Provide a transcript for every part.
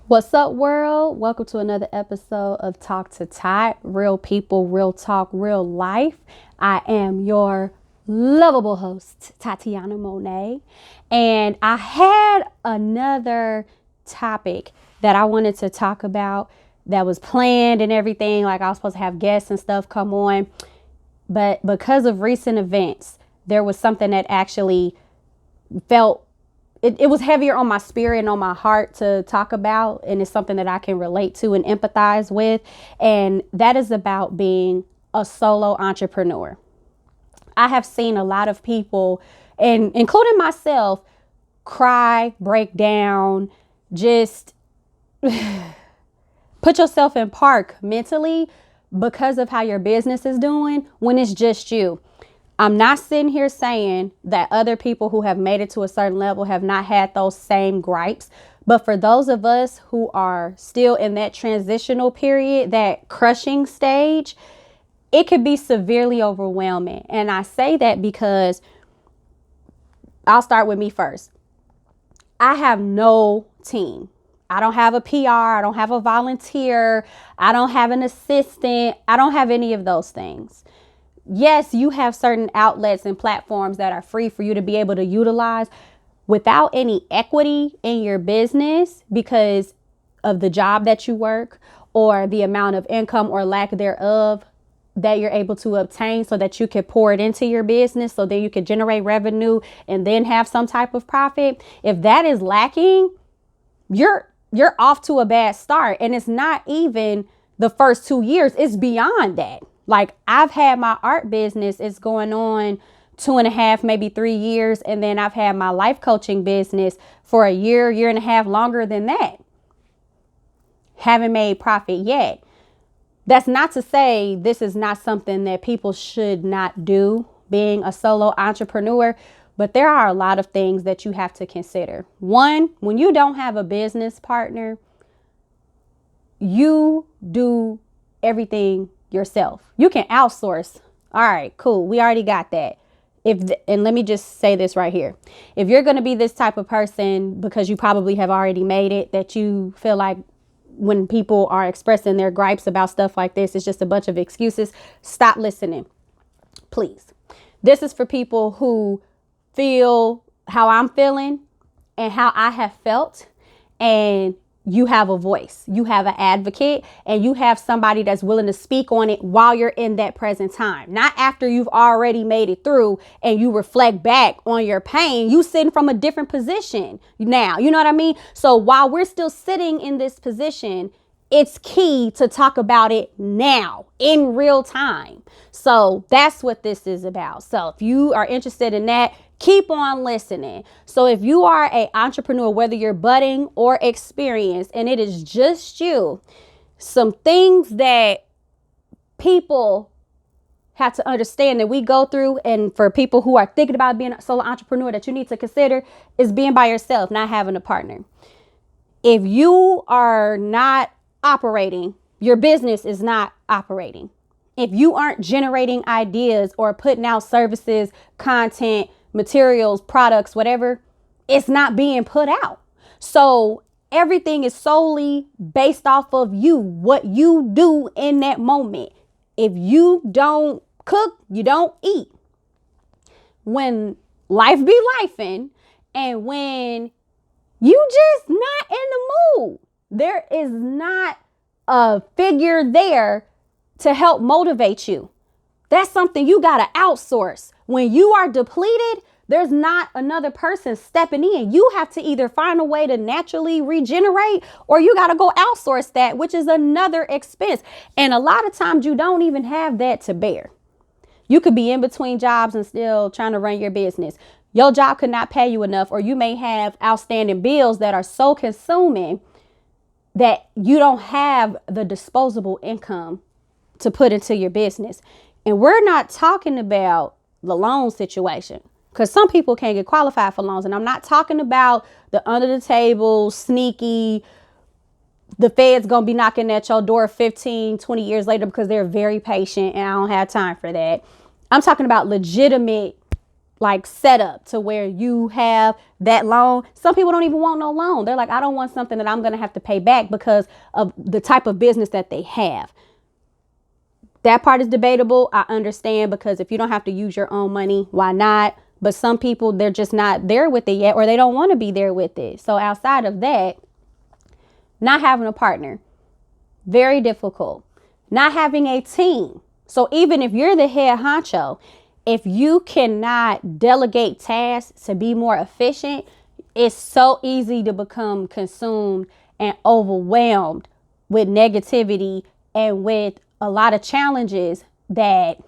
What's up, world? Welcome to another episode of Talk to Tot. Real people, real talk, real life. I am your lovable host, Tatiana Monet. And I had another topic that I wanted to talk about that was planned and everything. Like I was supposed to have guests and stuff come on. But because of recent events, there was something that actually felt it was heavier on my spirit and on my heart to talk about. And it's something that I can relate to and empathize with. And that is about being a solo entrepreneur. I have seen a lot of people, and including myself, cry, break down, just put yourself in park mentally because of how your business is doing when it's just you. I'm not sitting here saying that other people who have made it to a certain level have not had those same gripes. But for those of us who are still in that transitional period, that crushing stage, it could be severely overwhelming. And I say that because I'll start with me first. I have no team. I don't have a PR. I don't have a volunteer. I don't have an assistant. I don't have any of those things. Yes, you have certain outlets and platforms that are free for you to be able to utilize without any equity in your business because of the job that you work or the amount of income or lack thereof that you're able to obtain so that you can pour it into your business so then you can generate revenue and then have some type of profit. If that is lacking, you're off to a bad start. And it's not even the first 2 years. It's beyond that. Like I've had my art business, it's going on 2.5, maybe 3 years. And then I've had my life coaching business for a year and a half longer than that. Haven't made profit yet. That's not to say this is not something that people should not do, being a solo entrepreneur. But there are a lot of things that you have to consider. One, when you don't have a business partner, you do everything yourself. You can outsource. All right, cool. We already got that. And let me just say this right here. If you're going to be this type of person, because you probably have already made it, that you feel like when people are expressing their gripes about stuff like this, it's just a bunch of excuses. Stop listening, please. This is for people who feel how I'm feeling and how I have felt, and you have a voice, you have an advocate, and you have somebody that's willing to speak on it while you're in that present time, not after you've already made it through and you reflect back on your pain. You sitting from a different position now, you know what I mean? So while we're still sitting in this position, it's key to talk about it now in real time. So that's what this is about. So if you are interested in that, keep on listening. So if you are an entrepreneur, whether you're budding or experienced, and it is just you, some things that people have to understand that we go through, and for people who are thinking about being a solo entrepreneur that you need to consider, is being by yourself, not having a partner. If you are not operating, your business is not operating. If you aren't generating ideas or putting out services, content, materials, products, whatever, it's not being put out. So everything is solely based off of you, what you do in that moment. If you don't cook, you don't eat. When life be lifing, and when you just not in the mood, there is not a figure there to help motivate you. That's something you got to outsource. When you are depleted, there's not another person stepping in. You have to either find a way to naturally regenerate, or you got to go outsource that, which is another expense. And a lot of times you don't even have that to bear. You could be in between jobs and still trying to run your business. Your job could not pay you enough, or you may have outstanding bills that are so consuming that you don't have the disposable income to put into your business. And we're not talking about the loan situation, because some people can't get qualified for loans. And I'm not talking about the under the table, sneaky, the Fed's going to be knocking at your door 15, 20 years later because they're very patient, and I don't have time for that. I'm talking about legitimate like set up to where you have that loan. Some people don't even want no loan. They're like, I don't want something that I'm going to have to pay back because of the type of business that they have. That part is debatable. I understand, because if you don't have to use your own money, why not? But some people, they're just not there with it yet, or they don't want to be there with it. So outside of that, not having a partner, very difficult. Not having a team. So even if you're the head honcho, if you cannot delegate tasks to be more efficient, it's so easy to become consumed and overwhelmed with negativity and with a lot of challenges that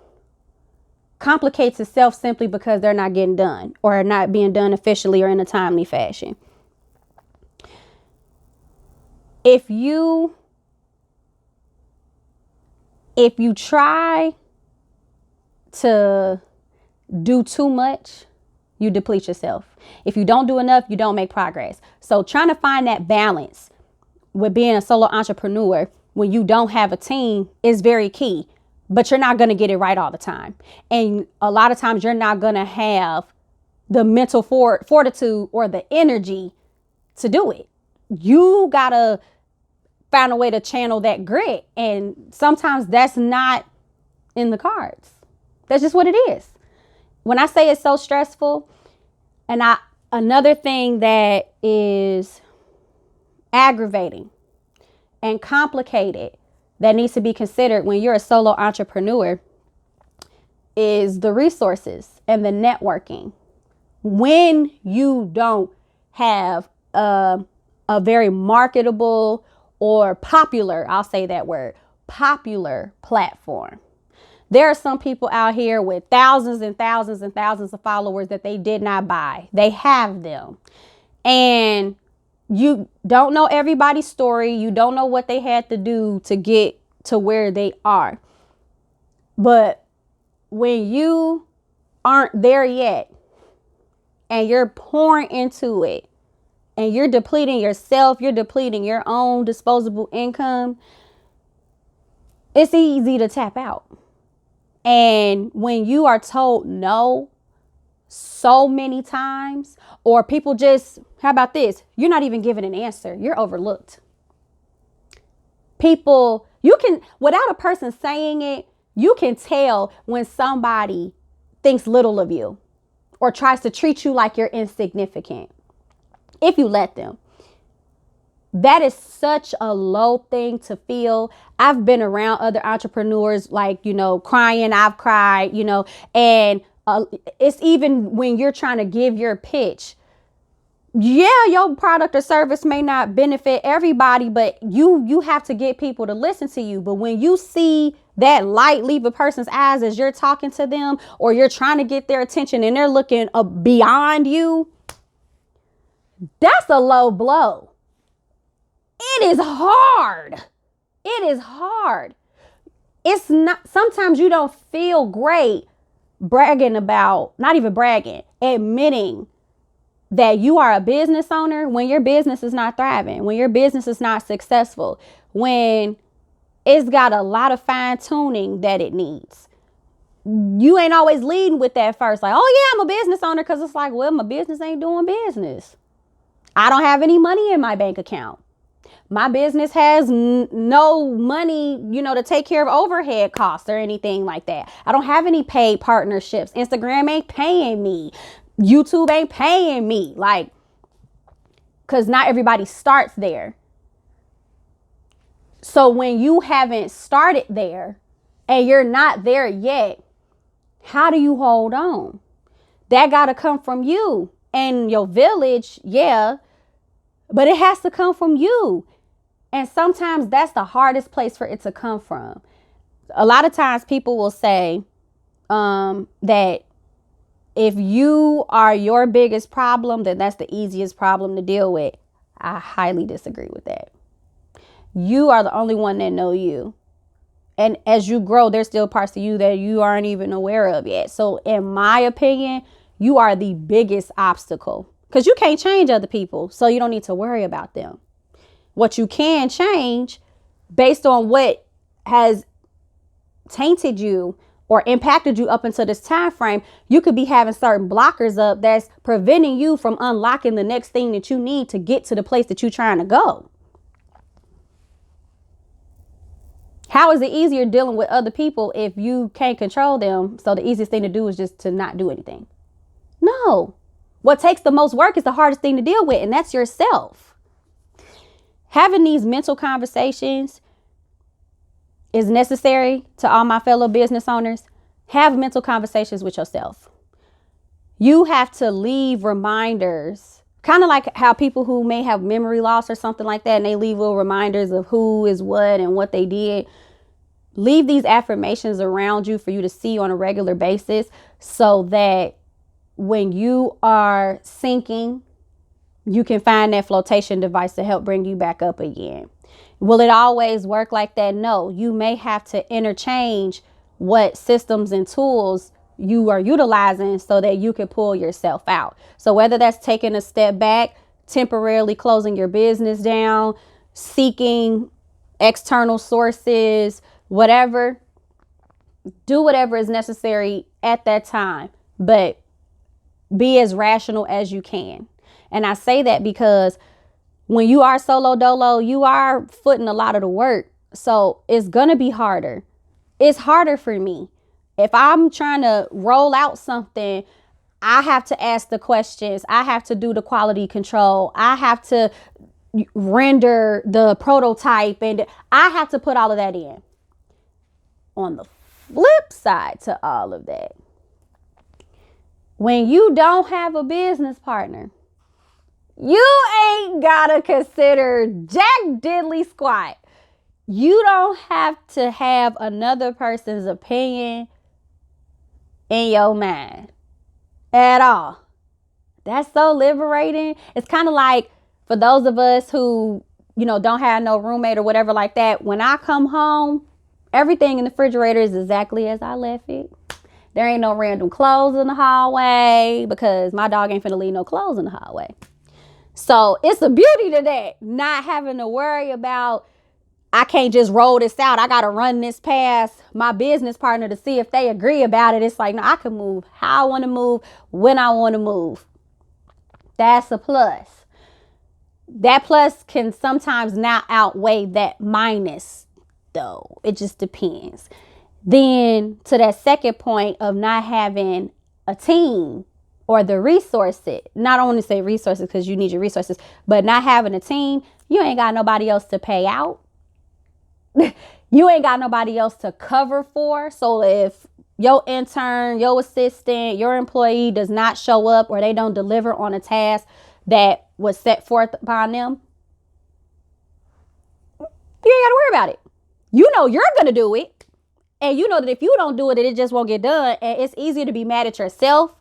complicates itself simply because they're not getting done or not being done efficiently or in a timely fashion. If you try to do too much, you deplete yourself. If you don't do enough, you don't make progress. So trying to find that balance with being a solo entrepreneur when you don't have a team is very key, but you're not going to get it right all the time. And a lot of times you're not going to have the mental fortitude or the energy to do it. You got to find a way to channel that grit. And sometimes that's not in the cards. That's just what it is. When I say it's so stressful, and another thing that is aggravating and complicated that needs to be considered when you're a solo entrepreneur is the resources and the networking. When you don't have a very marketable or popular, I'll say that word, popular platform. There are some people out here with thousands and thousands and thousands of followers that they did not buy. They have them. And you don't know everybody's story. You don't know what they had to do to get to where they are. But when you aren't there yet and you're pouring into it and you're depleting yourself, you're depleting your own disposable income, it's easy to tap out. And when you are told no so many times, or people just, how about this? You're not even given an answer. You're overlooked. People, you can, without a person saying it, you can tell when somebody thinks little of you or tries to treat you like you're insignificant if you let them. That is such a low thing to feel. I've been around other entrepreneurs, like, crying. I've cried, and it's even when you're trying to give your pitch. Yeah, your product or service may not benefit everybody, but you have to get people to listen to you. But when you see that light leave a person's eyes as you're talking to them, or you're trying to get their attention and they're looking beyond you, that's a low blow. It is hard. It is hard. It's not, sometimes you don't feel great bragging about, not even bragging, admitting that you are a business owner when your business is not thriving, when your business is not successful, when it's got a lot of fine tuning that it needs. You ain't always leading with that first, like, oh yeah, I'm a business owner, because it's like, well, my business ain't doing business. I don't have any money in my bank account. My business has no money, to take care of overhead costs or anything like that. I don't have any paid partnerships. Instagram ain't paying me. YouTube ain't paying me. Because not everybody starts there. So when you haven't started there and you're not there yet, how do you hold on? That got to come from you and your village. Yeah, but it has to come from you. And sometimes that's the hardest place for it to come from. A lot of times people will say that if you are your biggest problem, then that's the easiest problem to deal with. I highly disagree with that. You are the only one that know you. And as you grow, there's still parts of you that you aren't even aware of yet. So in my opinion, you are the biggest obstacle, because you can't change other people. So you don't need to worry about them. What you can change based on what has tainted you or impacted you up until this time frame, you could be having certain blockers up that's preventing you from unlocking the next thing that you need to get to the place that you're trying to go. How is it easier dealing with other people if you can't control them? So the easiest thing to do is just to not do anything. No. What takes the most work is the hardest thing to deal with, and that's yourself. Having these mental conversations is necessary to all my fellow business owners. Have mental conversations with yourself. You have to leave reminders, kind of like how people who may have memory loss or something like that, and they leave little reminders of who is what and what they did. Leave these affirmations around you for you to see on a regular basis so that when you are sinking, you can find that flotation device to help bring you back up again. Will it always work like that? No. You may have to interchange what systems and tools you are utilizing so that you can pull yourself out. So whether that's taking a step back, temporarily closing your business down, seeking external sources, whatever, do whatever is necessary at that time, but be as rational as you can. And I say that because when you are solo dolo, you are footing a lot of the work. So it's going to be harder. It's harder for me. If I'm trying to roll out something, I have to ask the questions. I have to do the quality control. I have to render the prototype, and I have to put all of that in. On the flip side to all of that, when you don't have a business partner, you ain't gotta consider jack diddly squat. You don't have to have another person's opinion in your mind at all. That's so liberating. It's kind of like for those of us who, don't have no roommate or whatever like that. When I come home, everything in the refrigerator is exactly as I left it. There ain't no random clothes in the hallway because my dog ain't finna leave no clothes in the hallway. So it's a beauty to that. Not having to worry about, I can't just roll this out. I got to run this past my business partner to see if they agree about it. It's like, no, I can move how I want to move, when I want to move. That's a plus. That plus can sometimes not outweigh that minus, though. It just depends. Then to that second point of not having a team or the resources, not only say resources because you need your resources, but not having a team, you ain't got nobody else to pay out. You ain't got nobody else to cover for. So if your intern, your assistant, your employee does not show up or they don't deliver on a task that was set forth upon them, you ain't got to worry about it. You know you're going to do it. And you know that if you don't do it, it just won't get done. And it's easier to be mad at yourself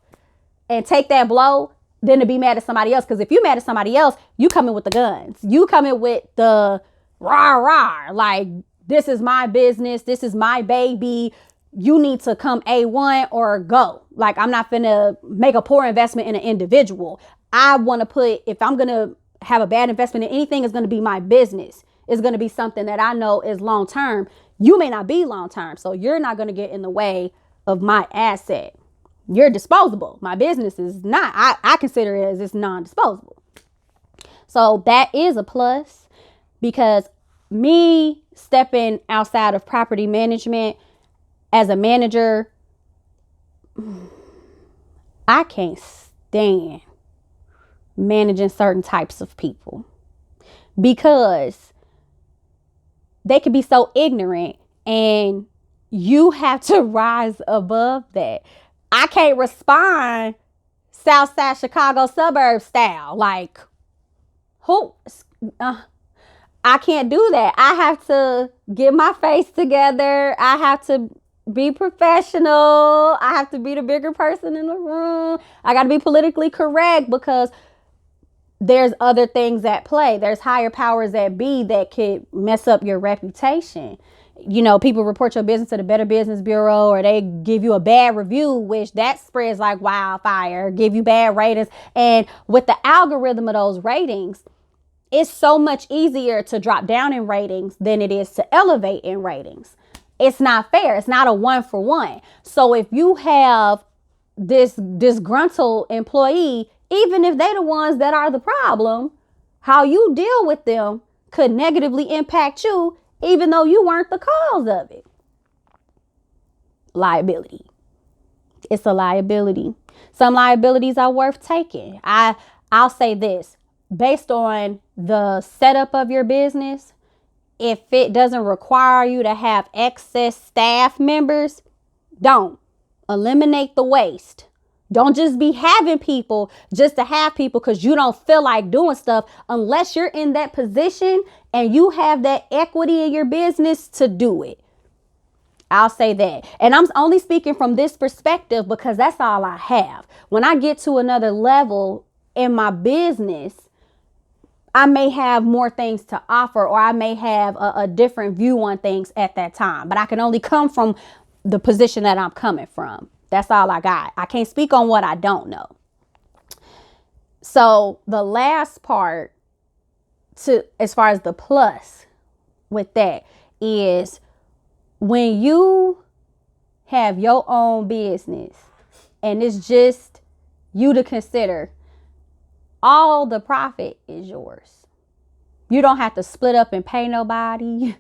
and take that blow than to be mad at somebody else. Because if you're mad at somebody else, you come in with the guns. You come in with the rah, rah. Like, this is my business. This is my baby. You need to come A1 or go. Like, I'm not finna make a poor investment in an individual. I want to put, if I'm going to have a bad investment in anything, it's going to be my business. It's going to be something that I know is long term. You may not be long term, so you're not going to get in the way of my asset. You're disposable. My business is not. I consider it as it's non-disposable. So that is a plus, because me stepping outside of property management as a manager, I can't stand managing certain types of people because they could be so ignorant, and you have to rise above that. I can't respond Southside Chicago suburb style. Like, who? I can't do that. I have to get my face together. I have to be professional. I have to be the bigger person in the room. I got to be politically correct because there's other things at play. There's higher powers that be that could mess up your reputation. You know, people report your business to the Better Business Bureau, or they give you a bad review, which that spreads like wildfire, give you bad ratings. And with the algorithm of those ratings, it's so much easier to drop down in ratings than it is to elevate in ratings. It's not fair. It's not a 1-for-1. So if you have this disgruntled employee, even if they're the ones that are the problem, how you deal with them could negatively impact you, even though you weren't the cause of it. Liability. It's a liability. Some liabilities are worth taking. I'll say this, based on the setup of your business, if it doesn't require you to have excess staff members, don't. Eliminate the waste. Don't just be having people just to have people because you don't feel like doing stuff, unless you're in that position and you have that equity in your business to do it. I'll say that. And I'm only speaking from this perspective because that's all I have. When I get to another level in my business, I may have more things to offer, or I may have a different view on things at that time. But I can only come from the position that I'm coming from. That's all I got. I can't speak on what I don't know. So the last part, as far as the plus with that, is when you have your own business and it's just you to consider, all the profit is yours. You don't have to split up and pay nobody.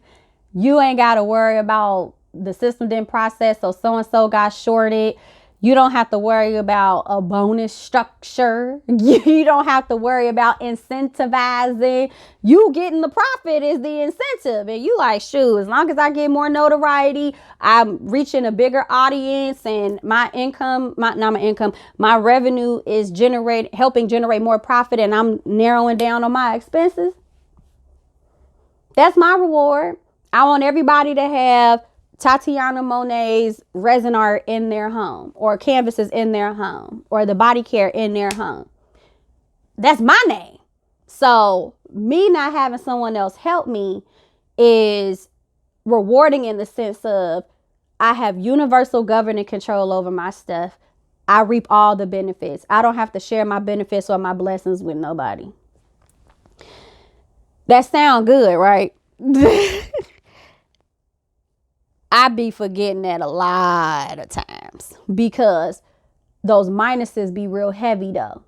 You ain't got to worry about the system didn't process, so-and-so got shorted. You don't have to worry about a bonus structure. You don't have to worry about incentivizing. You getting the profit is the incentive. And you like, shoot, as long as I get more notoriety, I'm reaching a bigger audience, and my revenue is helping generate more profit, and I'm narrowing down on my expenses. That's my reward. I want everybody to have Tatiana Monet's resin art in their home, or canvases in their home, or the body care in their home. That's my name. So me not having someone else help me is rewarding in the sense of I have universal governing control over my stuff. I reap all the benefits. I don't have to share my benefits or my blessings with nobody. That sound good, right? I be forgetting that a lot of times because those minuses be real heavy though.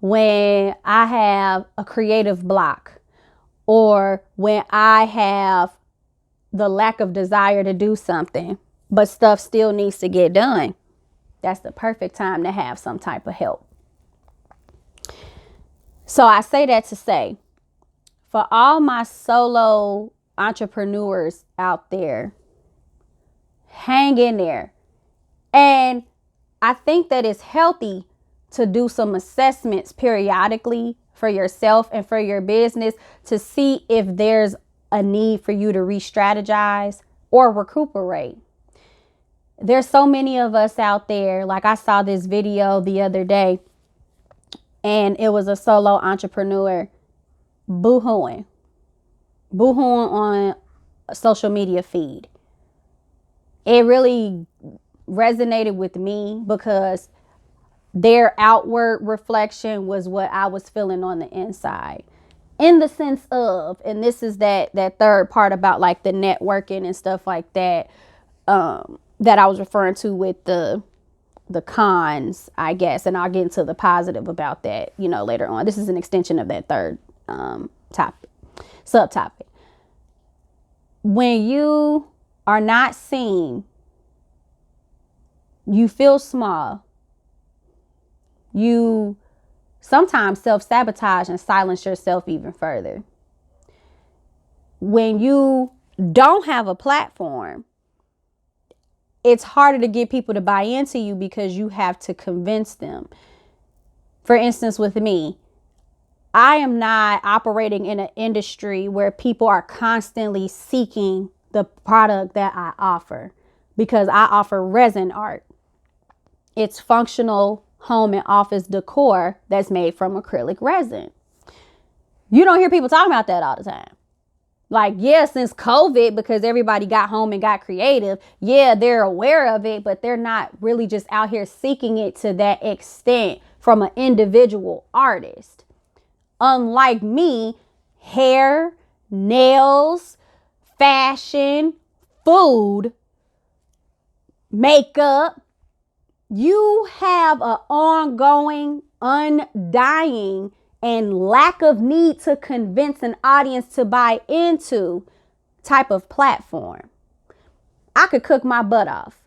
When I have a creative block, or when I have the lack of desire to do something, but stuff still needs to get done, that's the perfect time to have some type of help. So I say that to say, for all my solo entrepreneurs out there, hang in there. And I think that it's healthy to do some assessments periodically for yourself and for your business to see if there's a need for you to re-strategize or recuperate. There's so many of us out there. Like, I saw this video the other day, and it was a solo entrepreneur boo-hooing on a social media feed. It really resonated with me because their outward reflection was what I was feeling on the inside. In the sense of, and this is that third part about like the networking and stuff like that, that I was referring to with the cons, I guess. And I'll get into the positive about that, later on. This is an extension of that third subtopic. When you are not seen, you feel small. You sometimes self-sabotage and silence yourself even further. When you don't have a platform, it's harder to get people to buy into you because you have to convince them. For instance, with me, I am not operating in an industry where people are constantly seeking the product that I offer, because I offer resin art. It's functional home and office decor that's made from acrylic resin. You don't hear people talking about that all the time. Like, yeah, since COVID, because everybody got home and got creative, yeah, they're aware of it, but they're not really just out here seeking it to that extent from an individual artist. Unlike me, hair, nails, fashion, food, makeup. You have an ongoing, undying, and lack of need to convince an audience to buy into type of platform. I could cook my butt off,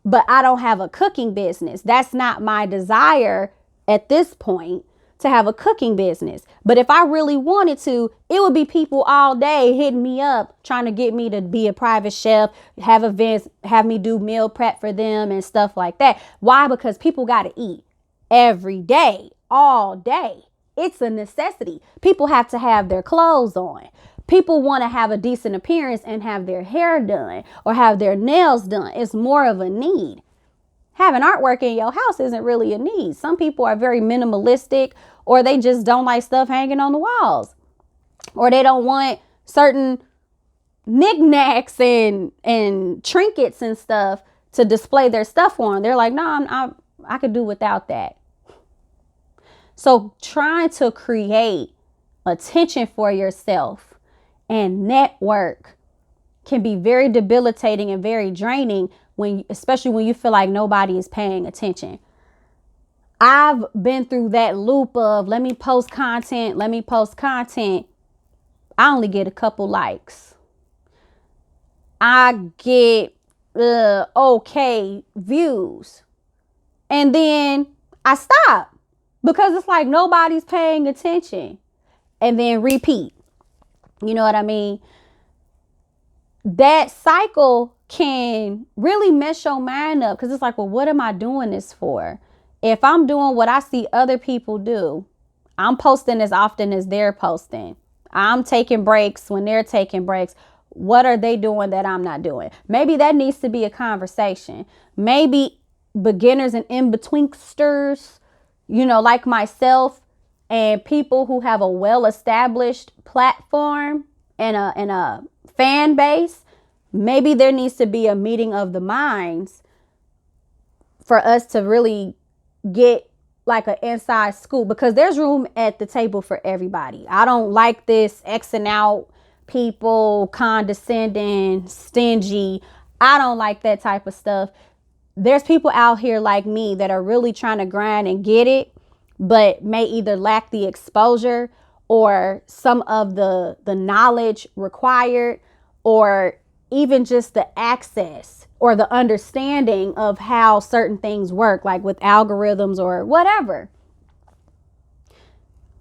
but I don't have a cooking business. That's not my desire at this point, to have a cooking business. But if I really wanted to, it would be people all day hitting me up, trying to get me to be a private chef, have events, have me do meal prep for them and stuff like that. Why? Because people got to eat every day, all day. It's a necessity. People have to have their clothes on. People want to have a decent appearance and have their hair done or have their nails done. It's more of a need. Having artwork in your house isn't really a need. Some people are very minimalistic, or they just don't like stuff hanging on the walls, or they don't want certain knickknacks and trinkets and stuff to display their stuff on. They're like, no, I could do without that. So trying to create attention for yourself and network can be very debilitating and very draining, especially when you feel like nobody is paying attention. I've been through that loop of let me post content. I only get a couple likes. I get okay views. And then I stop because it's like nobody's paying attention. And then repeat. You know what I mean? That cycle can really mess your mind up, because it's like, well, what am I doing this for? If I'm doing what I see other people do, I'm posting as often as they're posting. I'm taking breaks when they're taking breaks. What are they doing that I'm not doing? Maybe that needs to be a conversation. Maybe beginners and in-betweensters, like myself, and people who have a well-established platform and a fan base, maybe there needs to be a meeting of the minds for us to really get like an inside scoop, because there's room at the table for everybody. I don't like this Xing out people, condescending, stingy. I don't like that type of stuff. There's people out here like me that are really trying to grind and get it, but may either lack the exposure or some of the knowledge required, or even just the access or the understanding of how certain things work, like with algorithms or whatever.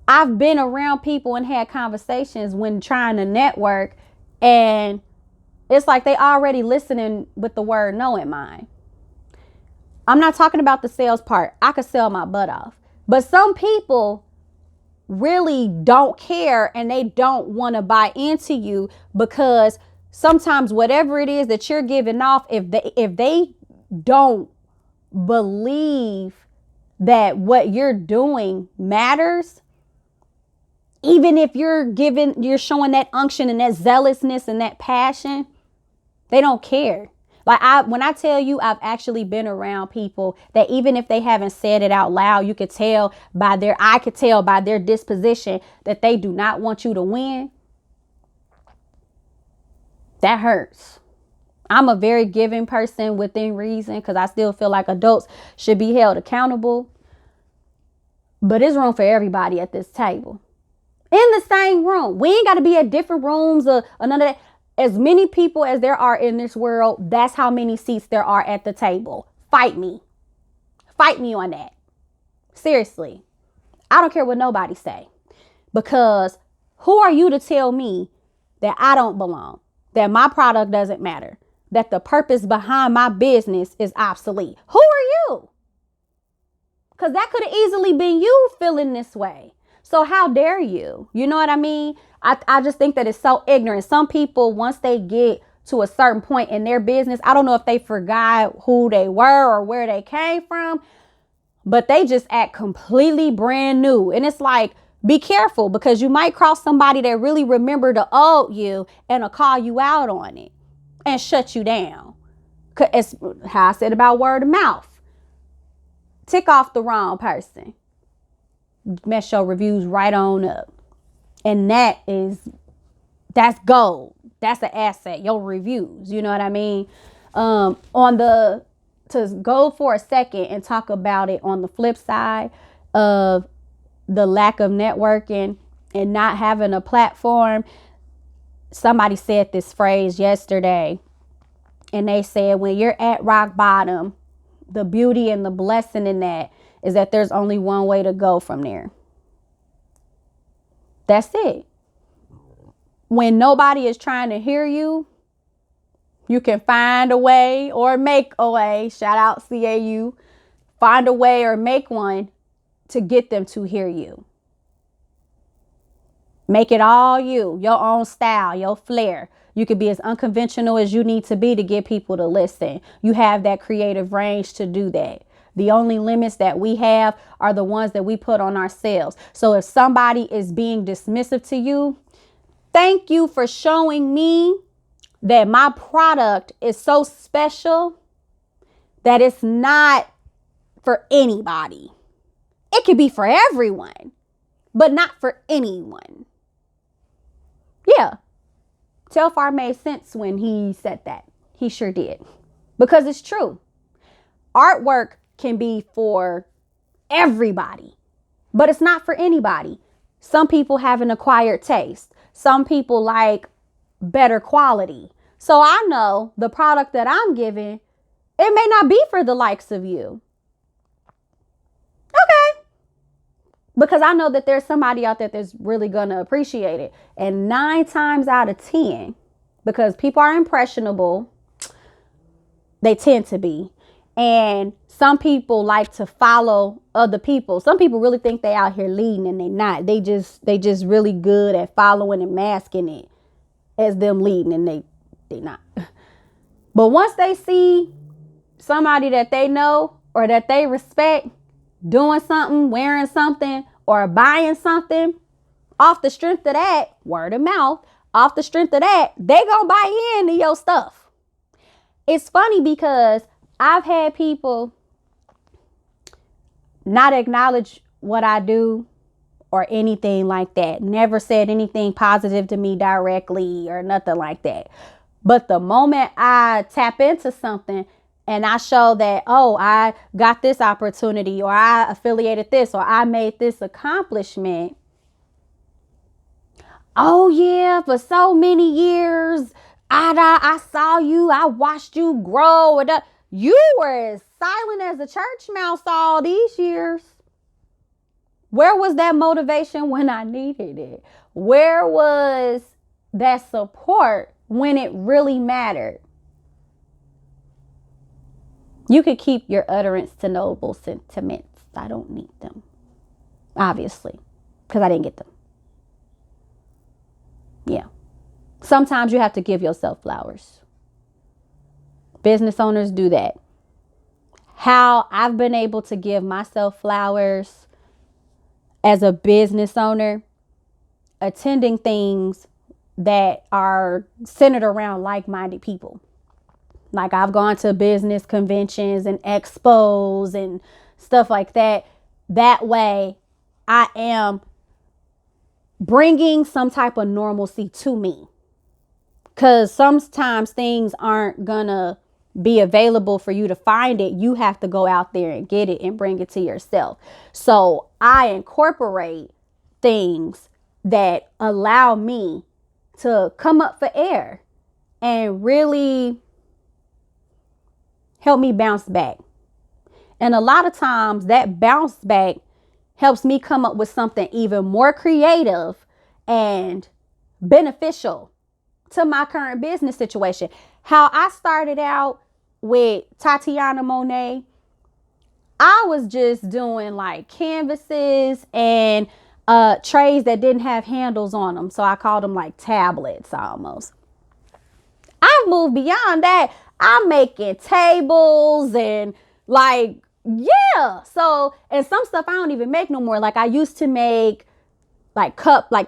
I've been around people and had conversations when trying to network, and it's like they already listening with the word no in mind. I'm not talking about the sales part. I could sell my butt off. But some people really don't care, and they don't want to buy into you, because sometimes whatever it is that you're giving off, if they don't believe that what you're doing matters, even if you're showing that unction and that zealousness and that passion, they don't care. Like when I tell you, I've actually been around people that even if they haven't said it out loud, I could tell by their disposition that they do not want you to win. That hurts. I'm a very giving person within reason, because I still feel like adults should be held accountable. But there's room for everybody at this table. In the same room. We ain't got to be at different rooms or none of that. As many people as there are in this world, that's how many seats there are at the table. Fight me. Fight me on that. Seriously. I don't care what nobody say. Because who are you to tell me that I don't belong? That my product doesn't matter? That the purpose behind my business is obsolete? Who are you? Because that could have easily been you feeling this way. So how dare you? You know what I mean? I just think that it's so ignorant. Some people, once they get to a certain point in their business, I don't know if they forgot who they were or where they came from, but they just act completely brand new. And it's like, be careful, because you might cross somebody that really remember the old you and will call you out on it and shut you down. It's how I said about word of mouth. Tick off the wrong person. Mess your reviews right on up. And that's gold. That's an asset. Your reviews, you know what I mean? To go for a second and talk about it on the flip side of the lack of networking and not having a platform. Somebody said this phrase yesterday, and they said, when you're at rock bottom, the beauty and the blessing in that is that there's only one way to go from there. That's it. When nobody is trying to hear you, you can find a way or make a way. Shout out CAU. Find a way or make one to get them to hear you. Make it all you, your own style, your flair. You could be as unconventional as you need to be to get people to listen. You have that creative range to do that. The only limits that we have are the ones that we put on ourselves. So if somebody is being dismissive to you, thank you for showing me that my product is so special that it's not for anybody. It could be for everyone, but not for anyone. Yeah. Telfar made sense when he said that. He sure did. Because it's true. Artwork can be for everybody, but it's not for anybody. Some people have an acquired taste. Some people like better quality. So I know the product that I'm giving, it may not be for the likes of you. Okay. Because I know that there's somebody out there that's really going to appreciate it. And 9 times out of 10, because people are impressionable, they tend to be. And some people like to follow other people. Some people really think they out here leading, and they not. They just really good at following and masking it as them leading, and they not. But once they see somebody that they know or that they respect doing something, wearing something, or buying something, off the strength of that, word of mouth, off the strength of that, they gonna buy into your stuff. It's funny because I've had people not acknowledge what I do or anything like that. Never said anything positive to me directly or nothing like that. But the moment I tap into something and I show that, oh, I got this opportunity, or I affiliated this, or I made this accomplishment. Oh yeah, for so many years, I saw you, I watched you grow. You were as silent as a church mouse all these years. Where was that motivation when I needed it? Where was that support when it really mattered? You could keep your utterance to noble sentiments. I don't need them, obviously, because I didn't get them. Yeah. Sometimes you have to give yourself flowers. Business owners do that. How I've been able to give myself flowers as a business owner, attending things that are centered around like-minded people. Like I've gone to business conventions and expos and stuff like that. That way I am bringing some type of normalcy to me. Because sometimes things aren't gonna be available for you to find it. You have to go out there and get it and bring it to yourself. So I incorporate things that allow me to come up for air and really help me bounce back. And a lot of times that bounce back helps me come up with something even more creative and beneficial to my current business situation. How I started out with Tatiana Monet, I was just doing like canvases and trays that didn't have handles on them. So I called them like tablets almost. I've moved beyond that. I'm making tables and like, yeah. So, and some stuff I don't even make no more. Like I used to make like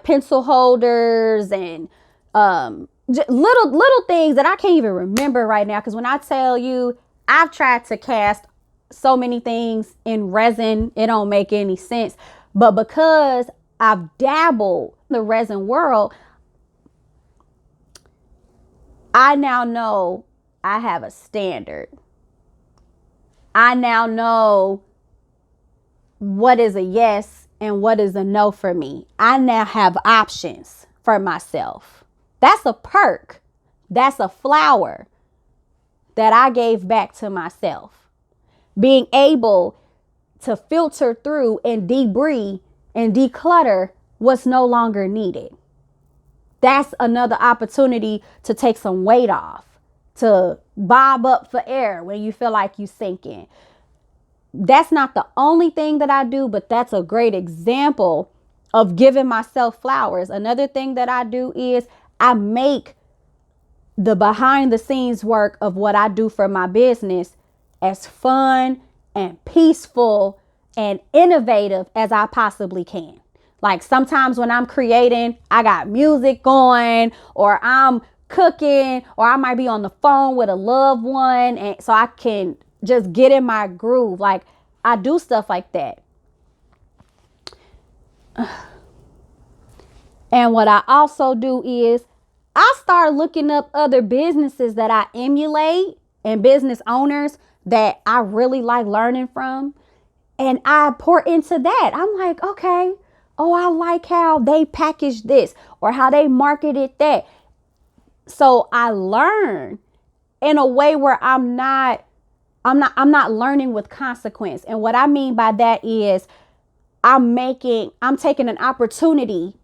pencil holders and little things that I can't even remember right now. Because when I tell you, I've tried to cast so many things in resin, it don't make any sense. But because I've dabbled in the resin world, I now know I have a standard. I now know what is a yes and what is a no for me. I now have options for myself. That's a perk. That's a flower that I gave back to myself. Being able to filter through and debris and declutter what's no longer needed. That's another opportunity to take some weight off, to bob up for air when you feel like you sinking. That's not the only thing that I do, but that's a great example of giving myself flowers. Another thing that I do is I make the behind the scenes work of what I do for my business as fun and peaceful and innovative as I possibly can. Like sometimes when I'm creating, I got music going, or I'm cooking, or I might be on the phone with a loved one, and so I can just get in my groove. Like I do stuff like that. And what I also do is I start looking up other businesses that I emulate and business owners that I really like learning from. And I pour into that. I'm like, okay, oh, I like how they package this or how they marketed that. So I learn in a way where I'm not learning with consequence. And what I mean by that is I'm taking an opportunity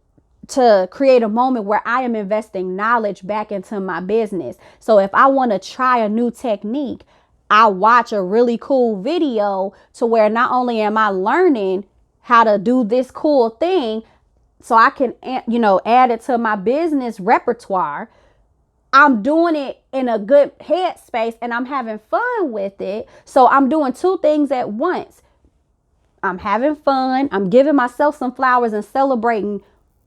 to create a moment where I am investing knowledge back into my business. So if I want to try a new technique, I watch a really cool video to where not only am I learning how to do this cool thing, so I can, add it to my business repertoire. I'm doing it in a good headspace and I'm having fun with it. So I'm doing two things at once. I'm having fun. I'm giving myself some flowers and celebrating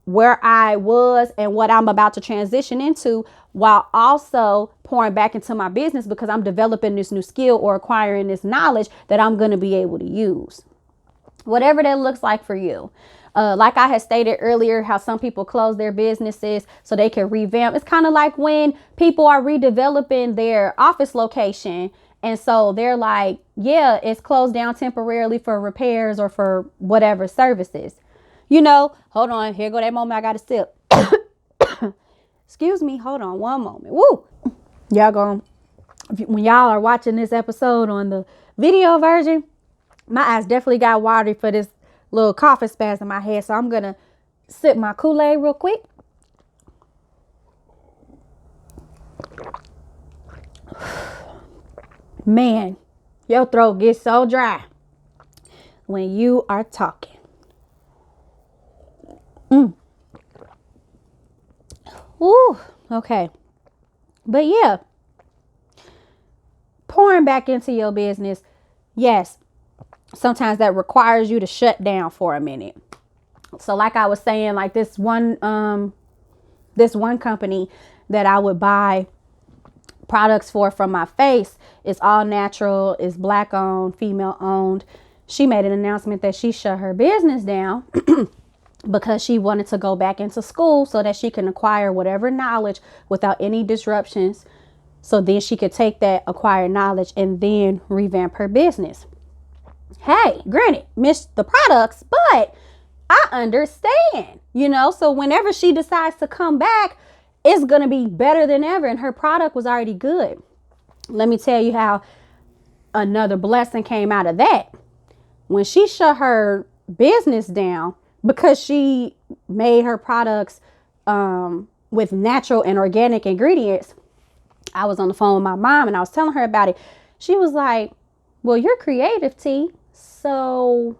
where I was and what I'm about to transition into, while also pouring back into my business because I'm developing this new skill or acquiring this knowledge that I'm going to be able to use. Whatever that looks like for you. Like I had stated earlier, how some people close their businesses so they can revamp. It's kind of like when people are redeveloping their office location. And so they're like, yeah, it's closed down temporarily for repairs or for whatever services. Hold on. Here go that moment I got to sip. Excuse me. Hold on one moment. Woo. When y'all are watching this episode on the video version, my eyes definitely got watery for this little coughing spasm I had. So I'm going to sip my Kool-Aid real quick. Man, your throat gets so dry when you are talking. Ooh, okay. But yeah, pouring back into your business. Yes, sometimes that requires you to shut down for a minute. So like I was saying, like this one company that I would buy products from my face, it's all natural, it's Black owned, female owned. She made an announcement that she shut her business down because she wanted to go back into school so that she can acquire whatever knowledge without any disruptions. So then she could take that acquired knowledge and then revamp her business. Hey, granted, missed the products, but I understand, so whenever she decides to come back, it's going to be better than ever. And her product was already good. Let me tell you how another blessing came out of that. When she shut her business down, because she made her products with natural and organic ingredients, I was on the phone with my mom and I was telling her about it. She was like, well, you're creative, T. So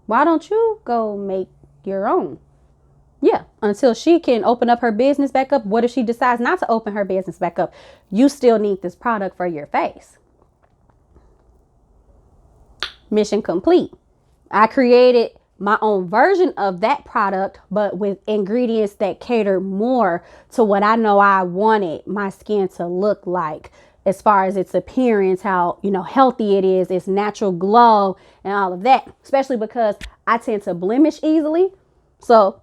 why don't you go make your own? Yeah, until she can open up her business back up. What if she decides not to open her business back up? You still need this product for your face. Mission complete. I created my own version of that product, but with ingredients that cater more to what I know I wanted my skin to look like, as far as its appearance, how, healthy it is, its natural glow and all of that, especially because I tend to blemish easily. So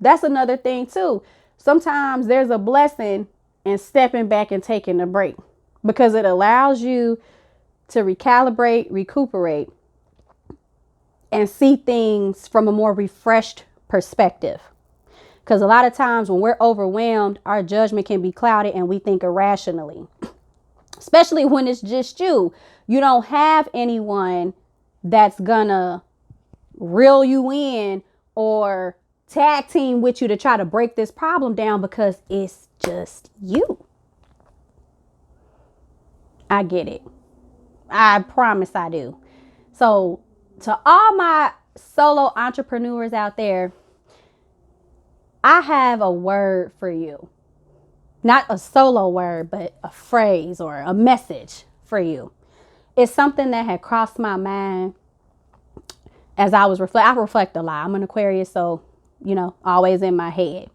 that's another thing too. Sometimes there's a blessing and stepping back and taking a break, because it allows you to recalibrate, recuperate, and see things from a more refreshed perspective. Because a lot of times when we're overwhelmed, our judgment can be clouded and we think irrationally, especially when it's just you. You don't have anyone that's gonna reel you in or tag team with you to try to break this problem down, because it's just you. I get it. I promise I do. So to all my solo entrepreneurs out there, I have a word for you. Not a solo word, but a phrase or a message for you. It's something that had crossed my mind as I was I reflect a lot. I'm an Aquarius, so, always in my head.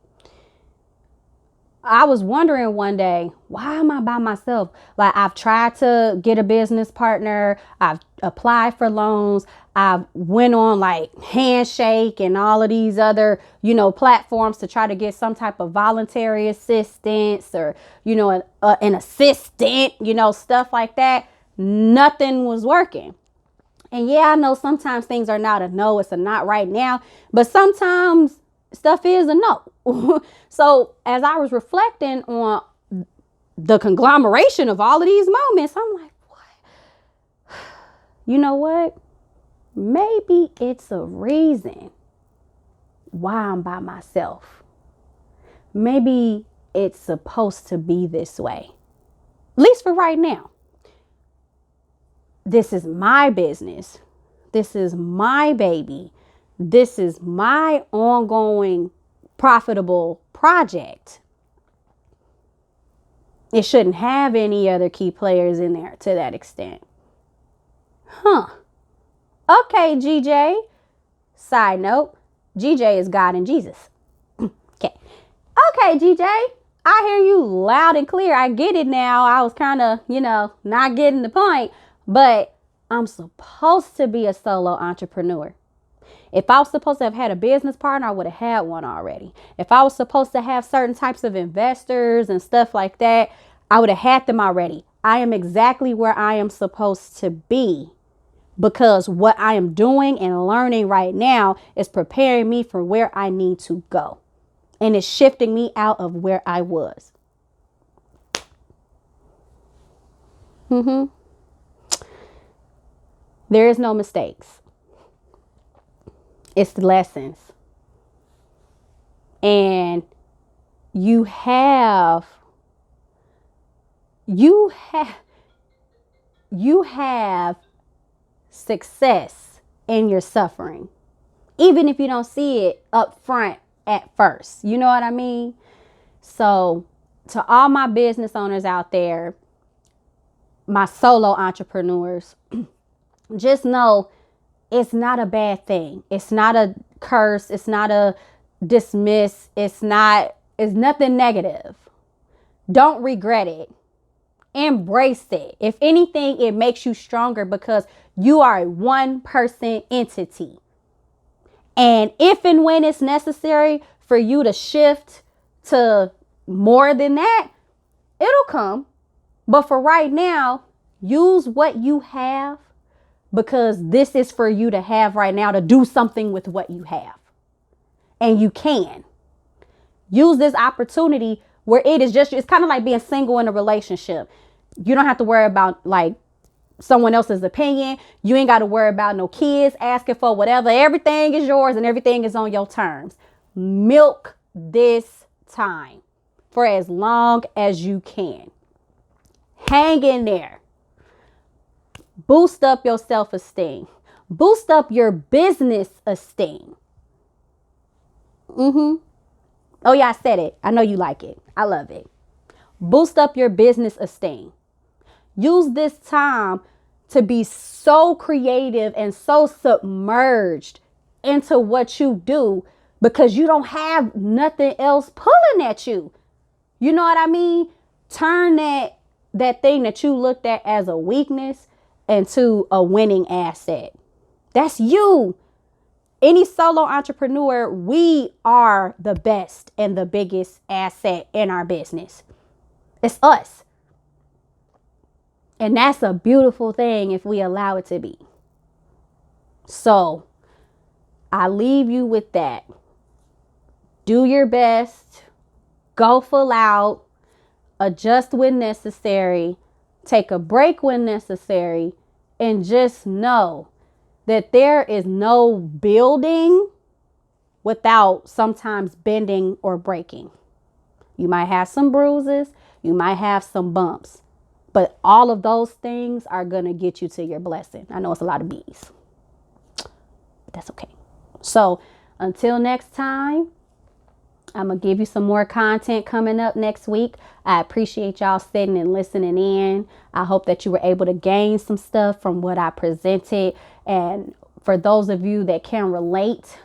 I was wondering one day, why am I by myself? Like, I've tried to get a business partner. I've applied for loans. I've went on like Handshake and all of these other, platforms to try to get some type of voluntary assistance or, an assistant, stuff like that. Nothing was working. And yeah, I know sometimes things are not a no, it's a not right now, but sometimes stuff is a no. So as I was reflecting on the conglomeration of all of these moments, I'm like, what? You know what? Maybe it's a reason why I'm by myself. Maybe it's supposed to be this way, at least for right now. This is my business. This is my baby. This is my ongoing profitable project. It shouldn't have any other key players in there to that extent. Okay, GJ. Side note, GJ is God and Jesus. Okay, GJ. I hear you loud and clear. I get it now. I was kind of, not getting the point. But I'm supposed to be a solo entrepreneur. If I was supposed to have had a business partner, I would have had one already. If I was supposed to have certain types of investors and stuff like that, I would have had them already. I am exactly where I am supposed to be, because what I am doing and learning right now is preparing me for where I need to go. And it's shifting me out of where I was. There is no mistakes. It's the lessons. And you have success in your suffering, even if you don't see it up front at first. You know what I mean? So to all my business owners out there, my solo entrepreneurs, just know it's not a bad thing. It's not a curse. It's not a dismiss. It's nothing negative. Don't regret it. Embrace it. If anything, it makes you stronger, because you are a one-person entity. And if and when it's necessary for you to shift to more than that, it'll come. But for right now, use what you have, because this is for you to have right now, to do something with what you have. And you can use this opportunity where it's kind of like being single in a relationship. You don't have to worry about like someone else's opinion. You ain't got to worry about no kids asking for whatever. Everything is yours and everything is on your terms. Milk this time for as long as you can. Hang in there. Boost up your self-esteem. Boost up your business esteem. Oh yeah, I said it. I know you like it. I love it. Boost up your business esteem. Use this time to be so creative and so submerged into what you do, because you don't have nothing else pulling at you. You know what I mean? Turn that thing that you looked at as a weakness into a winning asset. That's you. Any solo entrepreneur, we are the best and the biggest asset in our business. It's us. And that's a beautiful thing if we allow it to be. So I leave you with that. Do your best. Go full out. Adjust when necessary. Take a break when necessary. And just know that there is no building without sometimes bending or breaking. You might have some bruises. You might have some bumps. But all of those things are going to get you to your blessing. I know it's a lot of B's, but that's okay. So until next time, I'm going to give you some more content coming up next week. I appreciate y'all sitting and listening in. I hope that you were able to gain some stuff from what I presented. And for those of you that can relate,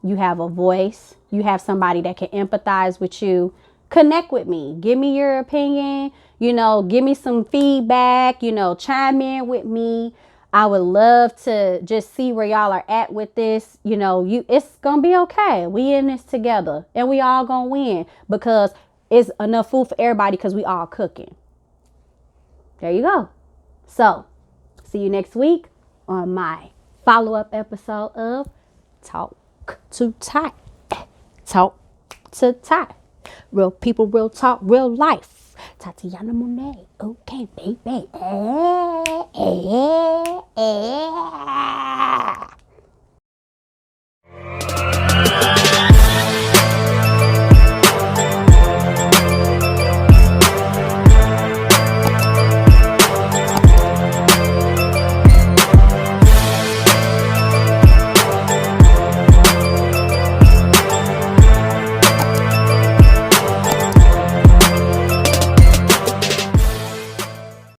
you have a voice. You have somebody that can empathize with you. Connect with me. Give me your opinion. Give me some feedback. Chime in with me. I would love to just see where y'all are at with this. It's going to be okay. We in this together and we all going to win because it's enough food for everybody because we all cooking. There you go. So see you next week on my follow-up episode of Talk to Ty. Talk to Ty. Real people, real talk, real life. Tatiana Monet. Okay, baby.